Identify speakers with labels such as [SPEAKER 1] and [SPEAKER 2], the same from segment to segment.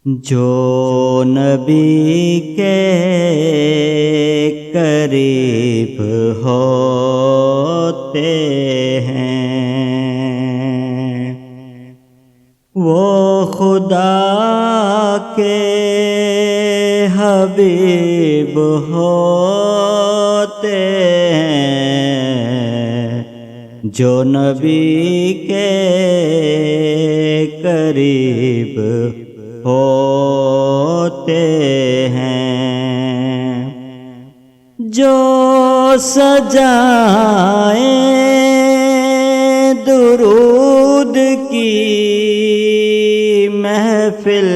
[SPEAKER 1] جو نبی کے قریب ہوتے ہیں وہ خدا کے حبیب ہوتے ہیں، جو نبی کے قریب ہوتے ہیں، جو سجائیں درود کی محفل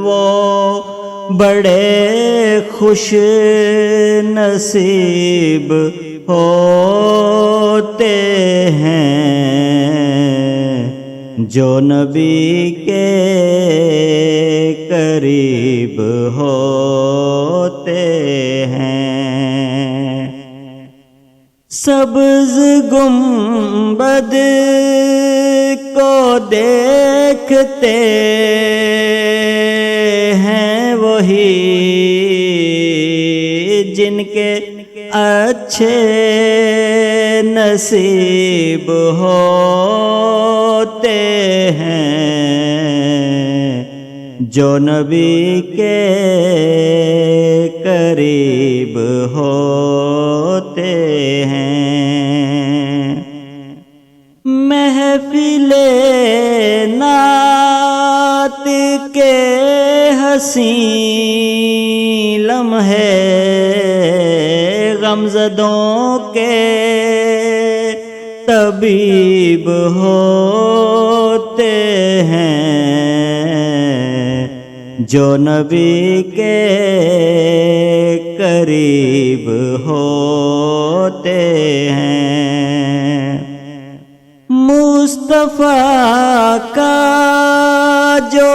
[SPEAKER 1] وہ بڑے خوش نصیب ہوتے ہیں، جو نبی کے قریب ہوتے ہیں۔ سبز گنبد کو دیکھتے ہیں وہی جن کے اچھے نصیب ہوتے ہیں، جو نبی کے قریب ہوتے ہیں۔ محفل نعت کے حسین لمحے غمزدوں کے طبیب ہوتے ہیں، جو نبی کے قریب ہوتے ہیں۔ مصطفیٰ کا جو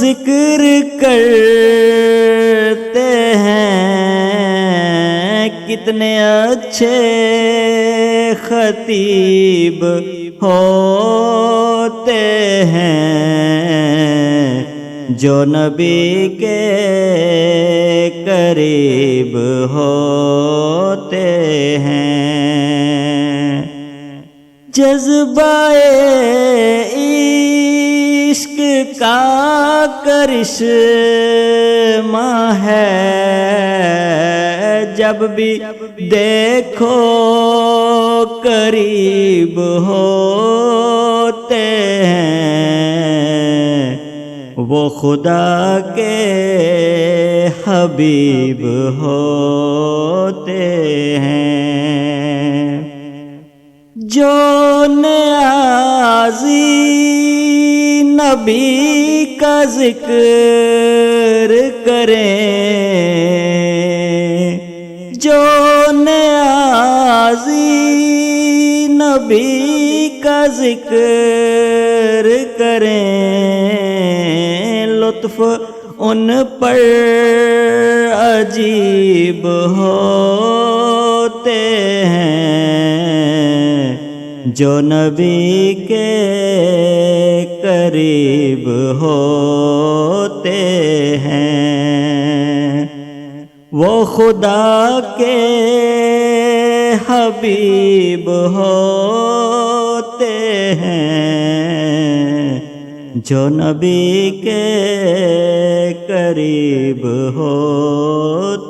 [SPEAKER 1] ذکر کرتے ہیں کتنے اچھے خطیب ہوتے ہیں، جو نبی کے قریب ہوتے ہیں۔ جذبہ عشق کا کرشمہ ہے، جب بھی دیکھو قریب ہوتے ہیں، وہ خدا کے حبیب ہوتے ہیں، جو نیازی نبی کا ذکر کریں، جو نیازی نبی کا ذکر کریں، لطف ان پر عجیب ہوتے ہیں، جو نبی کے قریب ہوتے ہیں، وہ خدا کے حبیب ہوتے ہیں، جو نبی کے قریب ہوتے